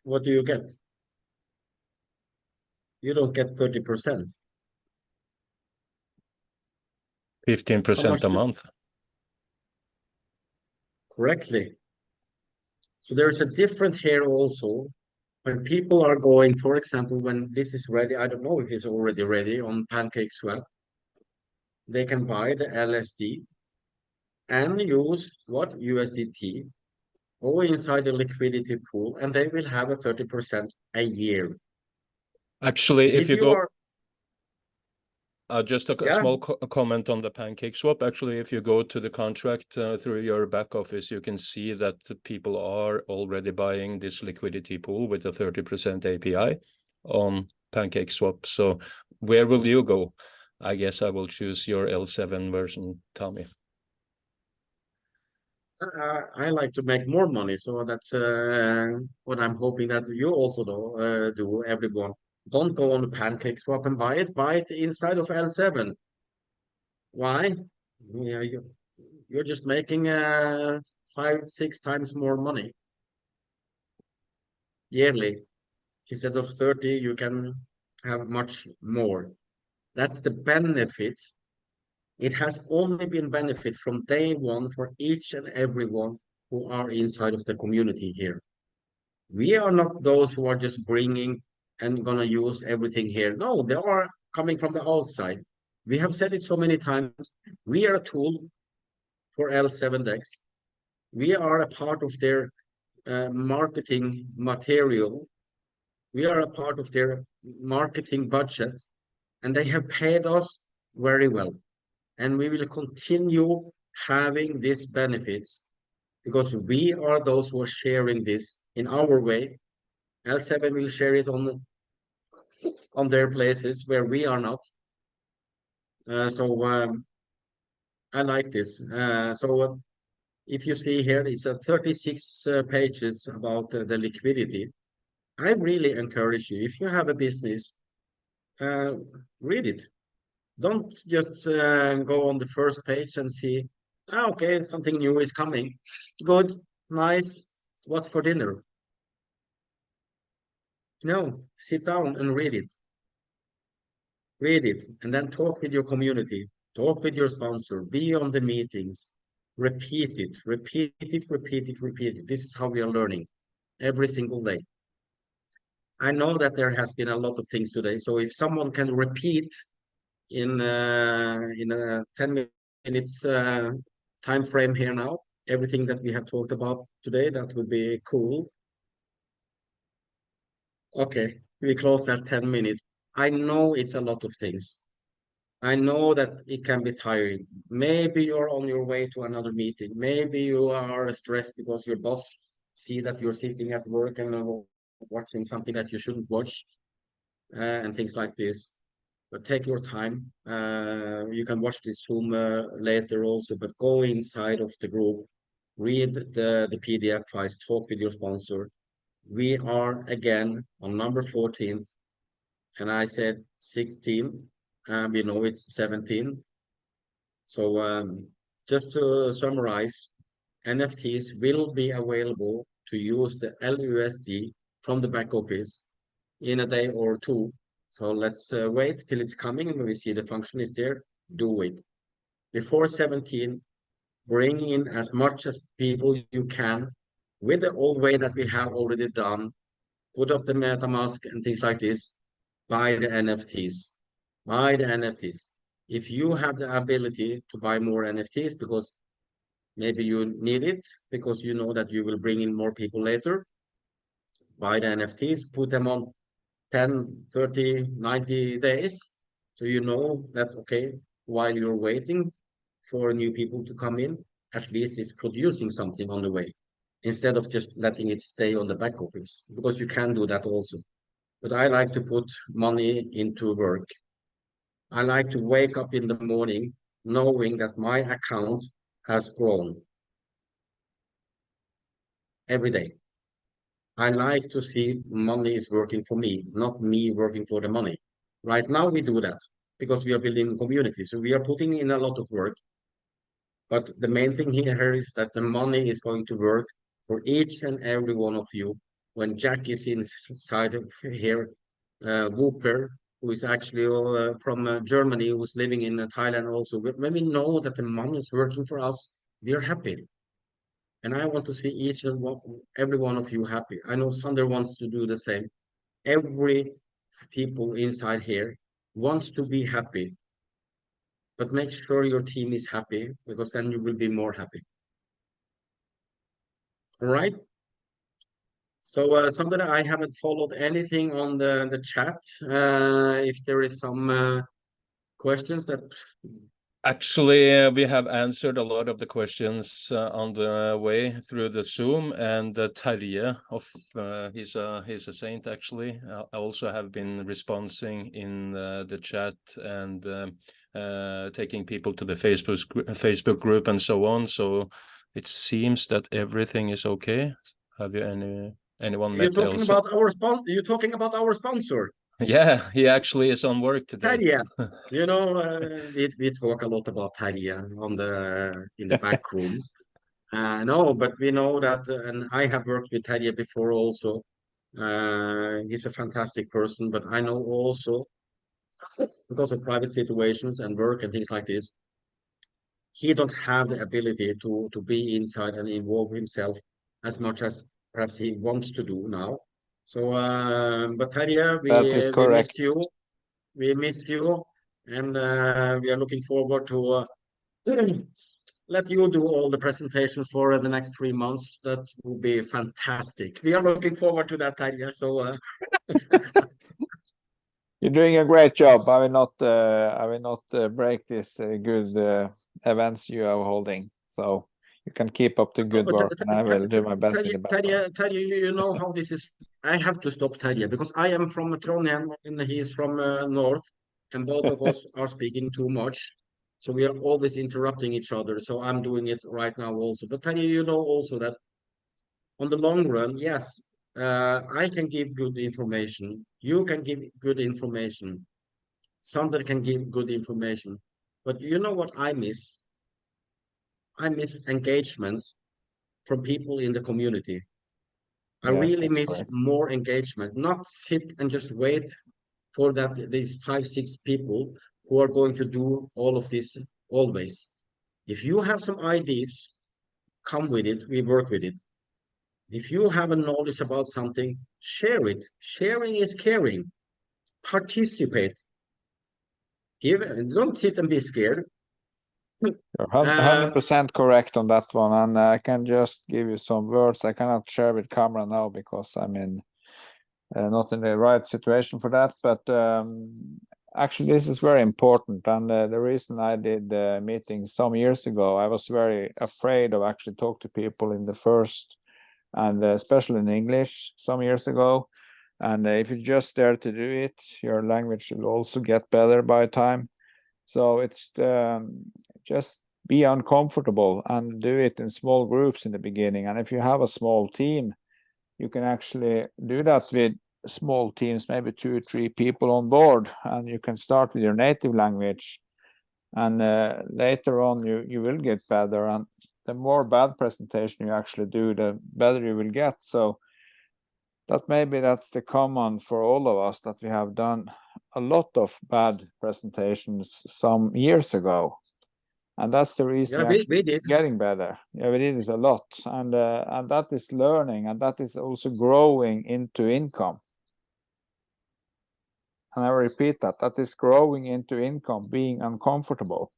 Speaker 1: What do you get? You don't get 30%. How
Speaker 2: 15%
Speaker 1: much
Speaker 2: a
Speaker 1: do,
Speaker 2: month.
Speaker 1: correctly? So there is a different here also. When people are going, for example, when this is ready, I don't know if it's already ready on Pancake Swap. They can buy the LSD and use what USDT go inside the liquidity pool, and they will have a 30% a year.
Speaker 2: Actually,
Speaker 1: And
Speaker 2: if
Speaker 1: if
Speaker 2: you
Speaker 1: you
Speaker 2: go,
Speaker 1: are,
Speaker 2: just a
Speaker 1: yeah,
Speaker 2: small comment on the pancake swap. Actually, if you go to the contract through your back office, you can see that the people are already buying this liquidity pool with a 30% API on pancake swap. So where will you go? I guess I will choose your L7 version, Tommy.
Speaker 1: I like to make more money, so that's what I'm hoping that you also do. Everyone, don't go on the pancake swap and buy it. Buy it inside of L7. Why? Yeah, you're just making 5, 6 times more money yearly. Instead of 30, you can have much more. That's the benefits. It has only been benefit from day one for each and everyone who are inside of the community here. We are not those who are just bringing and gonna use everything here. No, they are coming from the outside. We have said it so many times. We are a tool for L7Dex. We are a part of their marketing material. We are a part of their marketing budget, and they have paid us very well. And we will continue having these benefits because we are those who are sharing this in our way. L7 will share it on their places where we are not. So I like this. So if you see here, it's a 36 pages about the liquidity. I really encourage you, if you have a business, uh, read it. Don't just go on the first page and see, okay, something new is coming. Good, nice. What's for dinner? No, sit down and read it. Read it, and then talk with your community. Talk with your sponsor. Be on the meetings. Repeat it, repeat it, repeat it, repeat it. This is how we are learning every single day. I know that there has been a lot of things today. So if someone can repeat in a 10 minutes time frame here now, everything that we have talked about today, that would be cool. Okay, we closed at 10 minutes. I know it's a lot of things. I know that it can be tiring. Maybe you're on your way to another meeting. Maybe you are stressed because your boss see that you're sitting at work and watching something that you shouldn't watch, and things like this. But take your time. You can watch this Zoom later also, but go inside of the group, read the PDF files, talk with your sponsor. We are again on number 14th, and I said 16. We know it's 17. So just to summarize, NFTs will be available to use the LUSD from the back office in a day or two. So let's wait till it's coming, and when we see the function is there, do it. Before 17, bring in as much as people you can with the old way that we have already done. Put up the MetaMask and things like this. Buy the NFTs. Buy the NFTs. If you have the ability to buy more NFTs because maybe you need it because you know that you will bring in more people later, buy the NFTs, put them on 10, 30, 90 days. So you know that, okay, while you're waiting for new people to come in, at least it's producing something on the way instead of just letting it stay on the back office because you can do that also. But I like to put money into work. I like to wake up in the morning knowing that my account has grown every day. I like to see money is working for me, not me working for the money. Right now, we do that because we are building community. So we are putting in a lot of work. But the main thing here is that the money is going to work for each and every one of you. When Jack is inside of here, Whooper, who is actually from Germany, who's living in Thailand also, when we know that the money is working for us, we are happy. And I want to see every one of you happy. I know Sander wants to do the same. Every people inside here wants to be happy, but make sure your team is happy, because then you will be more happy. All right. So something I haven't followed anything on the chat. If there is some questions that
Speaker 2: Actually, we have answered a lot of the questions on the way through the Zoom, and Terje he's a saint actually. I also have been responding in the chat and taking people to the Facebook group and so on. So it seems that everything is okay. Have you anyone
Speaker 1: you're
Speaker 2: met
Speaker 1: talking
Speaker 2: Elsa?
Speaker 1: about you're talking about our sponsor.
Speaker 2: Yeah, he actually is on work today.
Speaker 1: Terje, we talk a lot about Terje on the in the back room. No, but we know that, and I have worked with Terje before also. He's a fantastic person, but I know also because of private situations and work and things like this, he don't have the ability to be inside and involve himself as much as perhaps he wants to do now. So, but Terje,
Speaker 3: That is
Speaker 1: we miss
Speaker 3: correct.
Speaker 1: you. We miss you, and we are looking forward to let you do all the presentations for the next 3 months. That will be fantastic. We are looking forward to that, Terje. So,
Speaker 3: You're doing a great job. I will not break this good events you are holding. So you can keep up the good
Speaker 1: but
Speaker 3: work, and I will do my best in the background.
Speaker 1: Terje, you know how this is. I have to stop Terje because I am from Trondheim and he is from North, and both of us are speaking too much. So we are always interrupting each other. So I'm doing it right now also. But Terje, you know also that on the long run, yes, I can give good information. You can give good information. Somebody can give good information. But you know what I miss? I miss engagement from people in the community. I
Speaker 3: Yes,
Speaker 1: really
Speaker 3: that's
Speaker 1: miss
Speaker 3: correct.
Speaker 1: more engagement, not sit and just wait for that these 5, 6 people who are going to do all of this always. If you have some ideas, come with it, we work with it. If you have a knowledge about something, share it. Sharing is caring. Participate. Don't sit and be scared.
Speaker 3: You're
Speaker 1: Uh,
Speaker 3: 100% correct on that one, and I can just give you some words. I cannot share with camera now because I'm not in the right situation for that. But actually, this is very important, and the reason I did the meeting some years ago, I was very afraid of actually talk to people in the first, and especially in English some years ago. And if you just dare to do it, your language will also get better by time. So it's just be uncomfortable and do it in small groups in the beginning. And if you have a small team, you can actually do that with small teams, maybe 2 or 3 people on board, and you can start with your native language. And later on, you will get better. And the more bad presentation you actually do, the better you will get. So that maybe that's the common for all of us, that we have done a lot of bad presentations some years ago, and that's the reason
Speaker 1: yeah,
Speaker 3: we're actually
Speaker 1: we did.
Speaker 3: getting better. Yeah, we did it a lot, and that is learning, and that is also growing into income. And I repeat that is growing into income, being uncomfortable.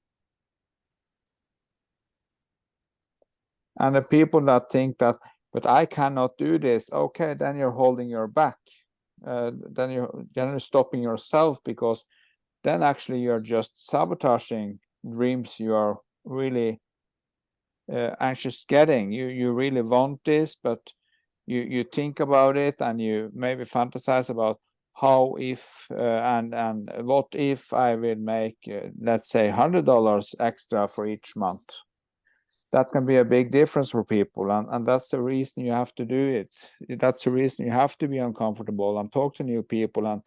Speaker 3: And the people that think that, but I cannot do this, okay, then you're holding your back. Then you're stopping yourself, because then actually you're just sabotaging dreams you are really anxious getting. You really want this, but you think about it, and you maybe fantasize about how if and what if I will make let's say $100 extra for each month. That can be a big difference for people, and that's the reason you have to do it. That's the reason you have to be uncomfortable and talk to new people, and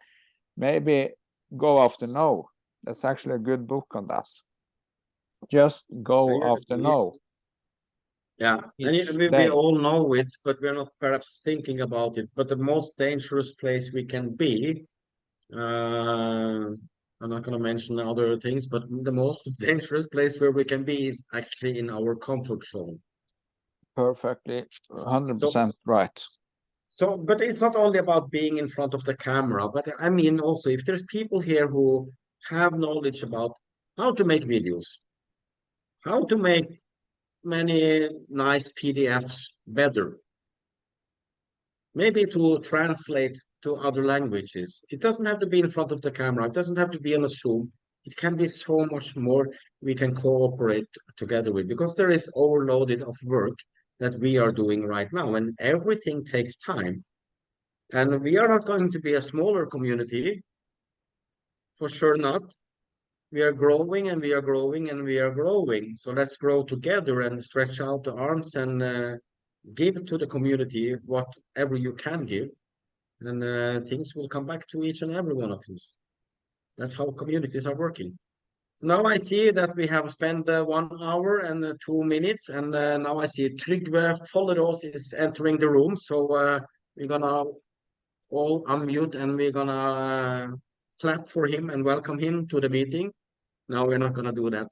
Speaker 3: maybe go after no. That's actually a good book on that. Just go after no.
Speaker 1: Yeah,
Speaker 3: Each
Speaker 1: and we
Speaker 3: day.
Speaker 1: all know it, but we're not perhaps thinking about it. But the most dangerous place we can be, I'm not going to mention other things, but the most dangerous place where we can be is actually in our comfort zone.
Speaker 3: Perfectly,
Speaker 1: So,
Speaker 3: 100% right.
Speaker 1: so, but it's not only about being in front of the camera, but I mean also if there's people here who have knowledge about how to make videos, how to make many nice PDFs better, maybe to translate to other languages. It doesn't have to be in front of the camera. It doesn't have to be on a Zoom. It can be so much more we can cooperate together with, because there is overloaded of work that we are doing right now, and everything takes time. And we are not going to be a smaller community, for sure not. We are growing and we are growing and we are growing. So let's grow together and stretch out the arms and give to the community whatever you can give, and things will come back to each and every one of us. That's how communities are working. So now I see that we have spent 1 hour and 2 minutes, and now I see Trygve Follerås is entering the room. So we're gonna all unmute and we're gonna clap for him and welcome him to the meeting. No, we're not gonna do that.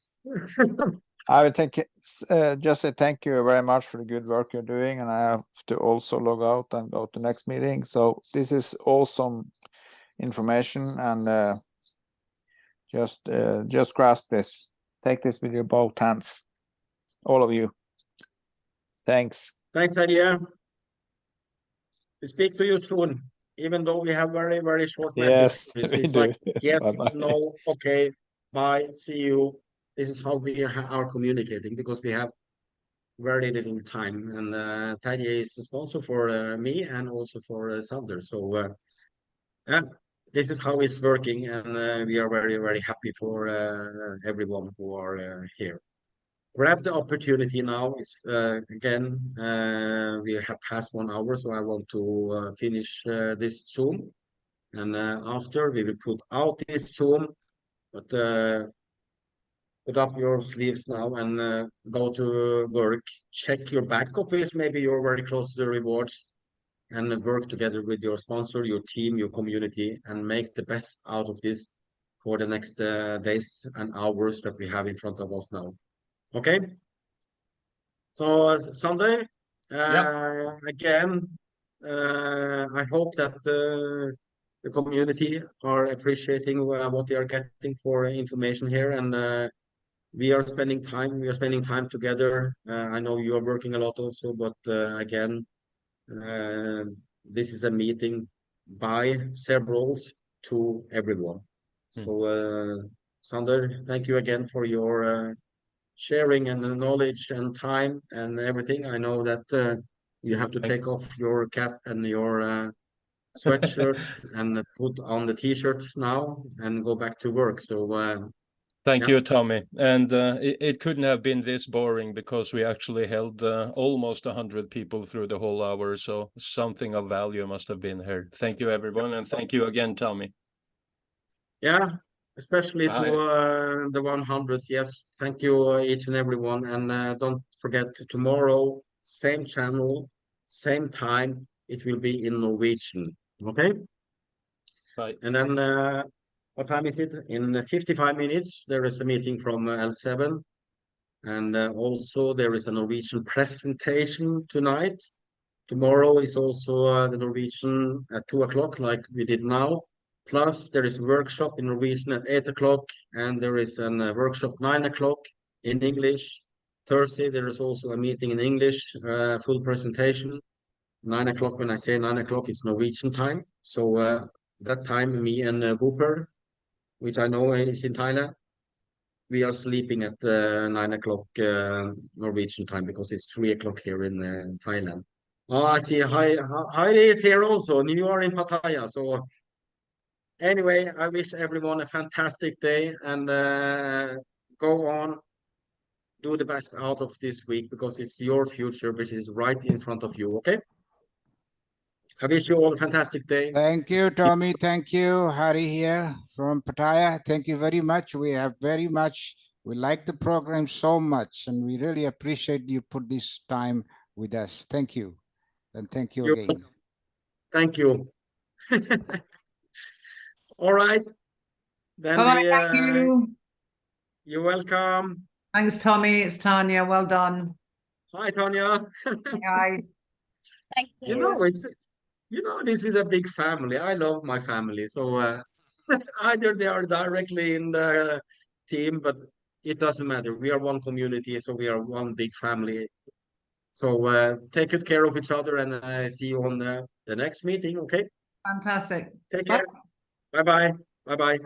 Speaker 3: I would just say thank you very much for the good work you're doing, and I have to also log out and go to next meeting. So this is awesome information, and just grasp this. Take this with your both hands, all of you. Thanks.
Speaker 1: Thanks, Terje. We speak to you soon, even though we have very, very short
Speaker 3: Yes,
Speaker 1: messages.
Speaker 3: we
Speaker 1: It's
Speaker 3: do.
Speaker 1: like, yes,
Speaker 3: Bye-bye.
Speaker 1: no, okay, bye, see you. This is how we are communicating, because we have very little time. And Terje is the sponsor for me and also for Sander. So yeah, this is how it's working, and we are very, very happy for everyone who are here. Grab the opportunity now. It's again, we have passed 1 hour, so I want to finish this Zoom, and after we will put out this Zoom, but put up your sleeves now and go to work. Check your back office. Maybe you're very close to the rewards, and work together with your sponsor, your team, your community, and make the best out of this for the next days and hours that we have in front of us now. Okay? So Sunday, again, I hope that the community are appreciating what they are getting for information here, and we are spending time. We are spending time together. I know you are working a lot also, but again, this is a meeting by severals to everyone. So, Sander, thank you again for your sharing and the knowledge and time and everything. I know that you have to take off your cap and your sweatshirt and put on the t-shirt now and go back to work. So
Speaker 2: Thank
Speaker 1: yeah.
Speaker 2: you, Tommy. And it couldn't have been this boring, because we actually held almost 100 people through the whole hour. So something of value must have been here. Thank you, everyone. And thank you again, Tommy.
Speaker 1: Yeah, especially
Speaker 2: Bye.
Speaker 1: to the 100. Yes, thank you each and everyone. And don't forget, tomorrow, same channel, same time, it will be in Norwegian. Okay?
Speaker 2: Bye.
Speaker 1: And then what time is it? In 55 minutes, there is a meeting from L7. And also there is a Norwegian presentation tonight. Tomorrow is also the Norwegian at 2 o'clock, like we did now. Plus, there is a workshop in Norwegian at 8 o'clock, and there is a workshop 9 o'clock in English. Thursday, there is also a meeting in English, full presentation. 9 o'clock, when I say 9 o'clock, it's Norwegian time. So that time, me and Whooper, which I know is in Thailand, we are sleeping at 9 o'clock Norwegian time, because it's 3 o'clock here in Thailand. Oh, I see. Heidi is here also, and you are in Pattaya. So anyway, I wish everyone a fantastic day, and go on, do the best out of this week, because it's your future, which is right in front of you. Okay? I wish you all a fantastic day.
Speaker 4: Thank you, Tommy. Thank you. Hari here from Pattaya. Thank you very much. We like the program so much, and we really appreciate you put this time with us. Thank you. And thank you again.
Speaker 1: Thank you. All right. Then
Speaker 5: Thank you.
Speaker 1: You're welcome.
Speaker 5: Thanks, Tommy. It's Tanya. Well done.
Speaker 1: Hi, Tanya.
Speaker 5: Hi.
Speaker 6: Thank
Speaker 1: You know, this is a big family. I love my family. So either they are directly in the team, but it doesn't matter. We are one community, so we are one big family. So take good care of each other, and I see you on the next meeting. Okay,
Speaker 5: Fantastic.
Speaker 1: take
Speaker 5: Bye.
Speaker 1: care. Bye bye. Bye bye.